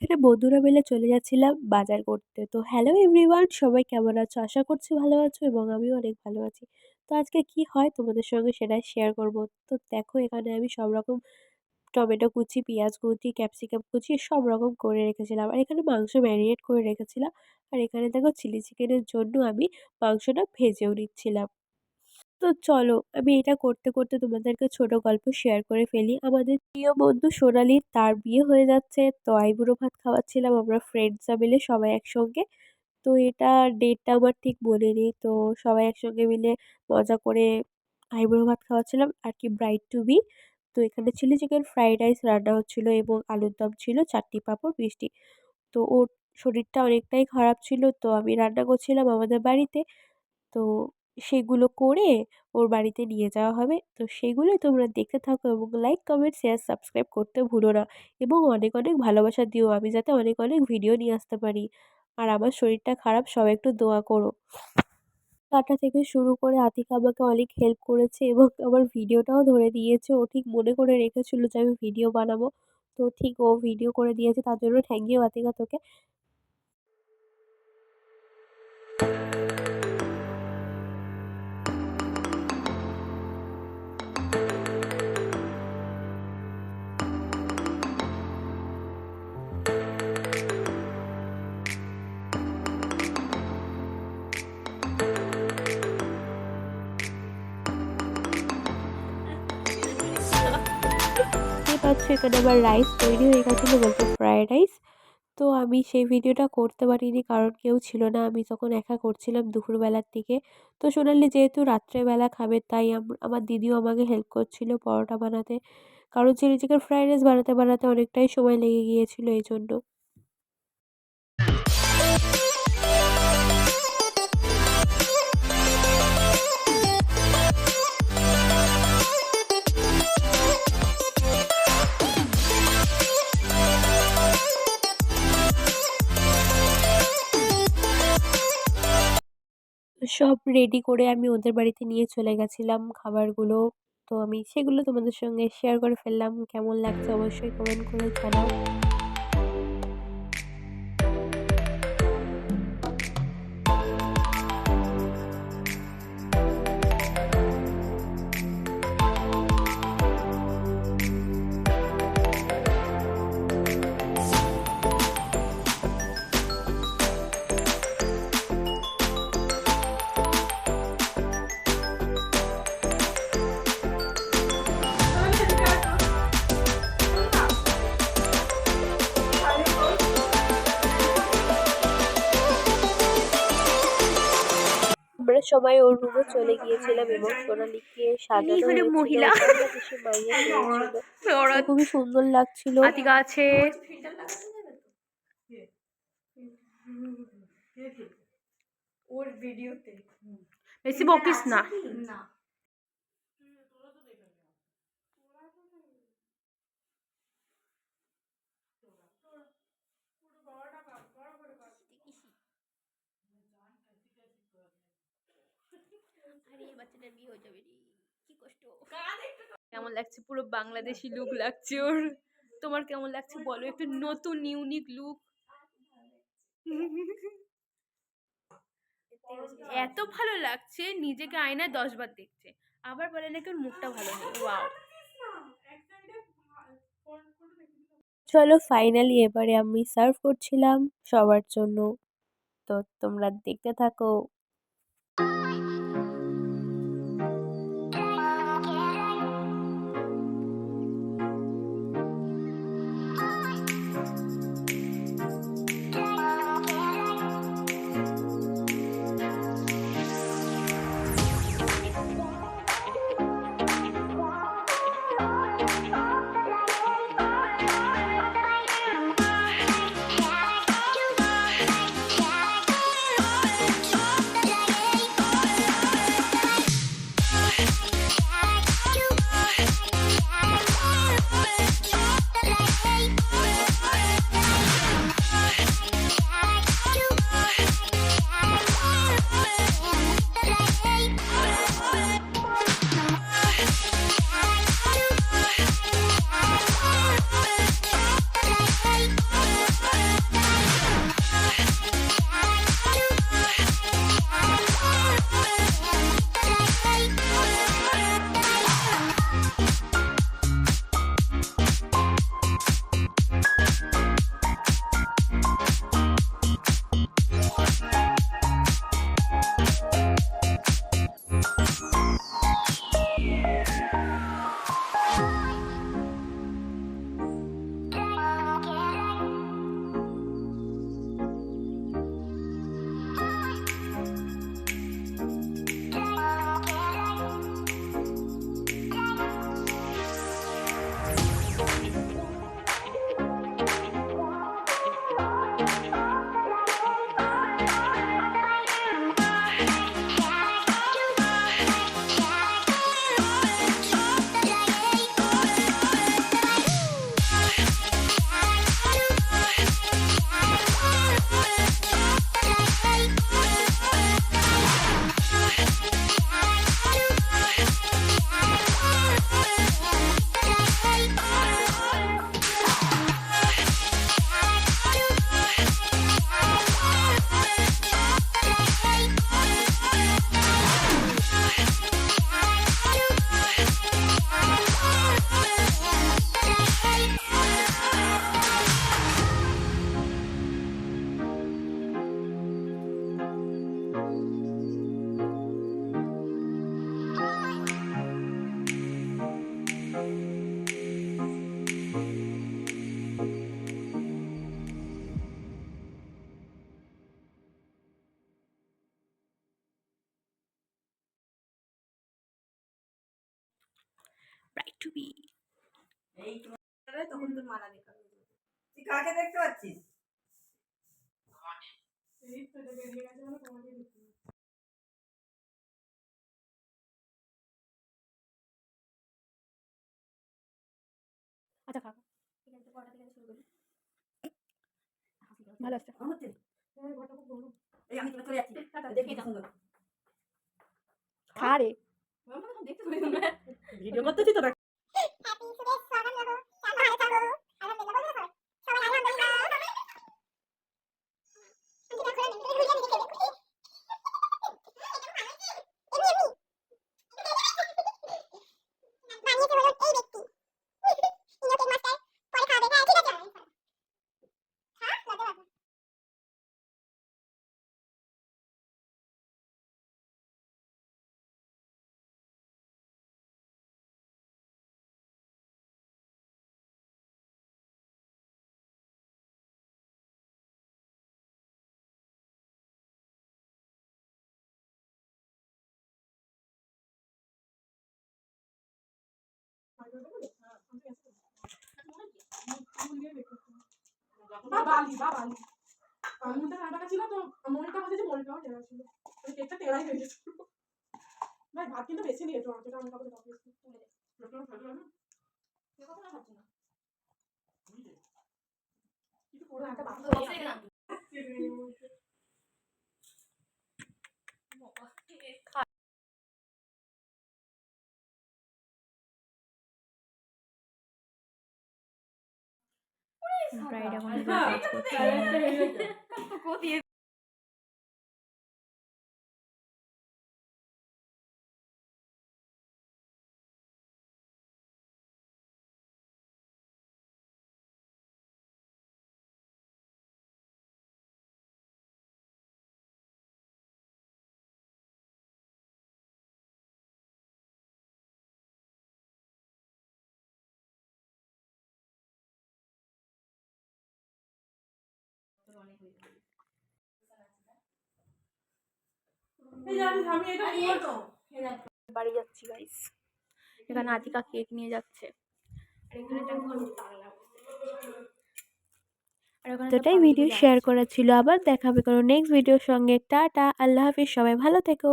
এখানে বন্ধুরা মিলে চলে যাচ্ছিলাম বাজার করতে। তো হ্যালো এভরিওয়ান, সবাই কেমন আছো? আশা করছি ভালো আছো এবং আমিও অনেক ভালো আছি। তো আজকে কি হয় তোমাদের সঙ্গে সেটাই শেয়ার করব। তো দেখো এখানে আমি সব রকম টমেটো কুচি, পেঁয়াজ কুচি, ক্যাপসিকাম কুচি সব রকম করে রেখেছিলাম। আর এখানে মাংস ম্যারিনেট করে রেখেছিলাম। আর এখানে দেখো চিলি চিকেনের জন্য আমি মাংসটা ভেজেও নিচ্ছিলাম। তো চলো আমি এটা করতে করতে তোমাদেরকে ছোট গল্প শেয়ার করে ফেলি। আমাদের প্রিয় বন্ধু সোনালি, তার বিয়ে হয়ে যাচ্ছে। তো আইবুড়ো ভাত খাওয়াচ্ছিলাম আমরা ফ্রেন্ডসরা মিলে সবাই একসঙ্গে। তো এটা ডেটটা আমার ঠিক মনে নেই। তো সবাই একসঙ্গে মিলে মজা করে আইবুড়ো ভাত খাওয়াচ্ছিলাম আর কি, ব্রাইড টু বি। তো এখানে চিলি চিকেন ফ্রাইড রাইস রান্না হচ্ছিল এবং আলুর দম ছিল, চাটনি পাঁপড় মিষ্টি। তো ওর শরীরটা অনেকটাই খারাপ ছিল, তো আমি রান্না করছিলাম আমাদের বাড়িতে। তো সেগুলো করে ওর বাড়িতে নিয়ে যাওয়া হবে। তো সেগুলোই তোমরা দেখতে থাকো এবং লাইক, কমেন্ট, শেয়ার, সাবস্ক্রাইব করতে ভুলো না। এবং অনেক অনেক ভালোবাসা দিও, আমি যাতে অনেক অনেক ভিডিও নিয়ে আসতে পারি। আর আমার শরীরটা খারাপ, সবাই একটু দোয়া করো। কাটা থেকে শুরু করে আতিক আমাকে অনেক হেল্প করেছে এবং আমার ভিডিওটাও ধরে দিয়েছে। ও ঠিক মনে করে রেখেছিল যে আমি ভিডিও বানাবো। তো ঠিক ও ভিডিও করে দিয়েছে, তার জন্য থ্যাংক ইউ আতিকা তোকে। দেখতেই পাচ্ছ এখানে আমার রাইস তৈরি হয়ে গেছিলো, বলতে ফ্রায়েড রাইস। তো আমি সেই ভিডিওটা করতে পারিনি কারণ কেউ ছিল না। আমি তখন একা করছিলাম দুপুরবেলার দিকে। তো সোনালি যেহেতু রাত্রেবেলা খাবে, তাই আমার দিদিও আমাকে হেল্প করছিল পরোটা বানাতে। কারণ চিলি চিকেন ফ্রাইড রাইস বানাতে বানাতে অনেকটাই সময় লেগে গিয়েছিল এই জন্য। সব রেডি করে আমি ওদের বাড়িতে নিয়ে চলে গেছিলাম খাবারগুলো। তো আমি সেগুলো তোমাদের সঙ্গে শেয়ার করে ফেললাম। কেমন লাগছে অবশ্যই কমেন্ট করে জানাও। আমরা সবাই ওর রুমে চলে গিয়েছিলাম এবং সোনালীকে সাজানো হয়েছিল। বাংলাদেশি মাইয়া পেয়েছিল, তো খুবই সুন্দর লাগছিল। আতিকা আছে, ওর ভিডিওতে বেশি বকিস না। কেমন লাগছে? পুরো বাংলাদেশি লুক লাগছে ওর। তোমার কেমন লাগছে বলো, একটু নতুন ইউনিক লুক। এত ভালো লাগছে, নিজেকে আয়নায় 10 বার দেখছে, আবার বলে নাকি ওর মুখটা ভালো নেই। ওয়াও। চলো ফাইনালি এবারে আমি সার্ভ করছিলাম সবার জন্য। তো তোমরা দেখতে থাকো। Bride to be. তখন তোর মালা দেখা তুই কাকে দেখতে পাচ্ছিস? আচ্ছা খা, ভালো আছে। এই আমি চলে যাচ্ছি, দেখি সুন্দর খা রে, ভিডিও করতেছি তো। বাবালি আঙুলটা কাটা ছিল তো, মলটা ভাজেছে, মলটাও টেরা ছিল, মানে কেকটা টেরাই হয়ে গেছে। ভাই ভাত কিন্তু বেশি নিয়েছো, যেটা আমি কাপড়ে কাপড়ে তুলে দে, কিছু পুরো একটা বাচ্চা ব্রাইড এখন কাজ করছে। আমি এটা বাড়ি যাচ্ছি গাইস, এখানে আতিকা কেক নিয়ে যাচ্ছে, আর এখানে একটা ঘন্টা, আর ওখানে একটা এতটাই পাখি ভিডিও শেয়ার ডাকছে। করা ছিল, আবার দেখাবে কোনো নেক্সট ভিডিওর সঙ্গে। টাটা, আল্লাহ হাফিজ, সবাই ভালো থেকো।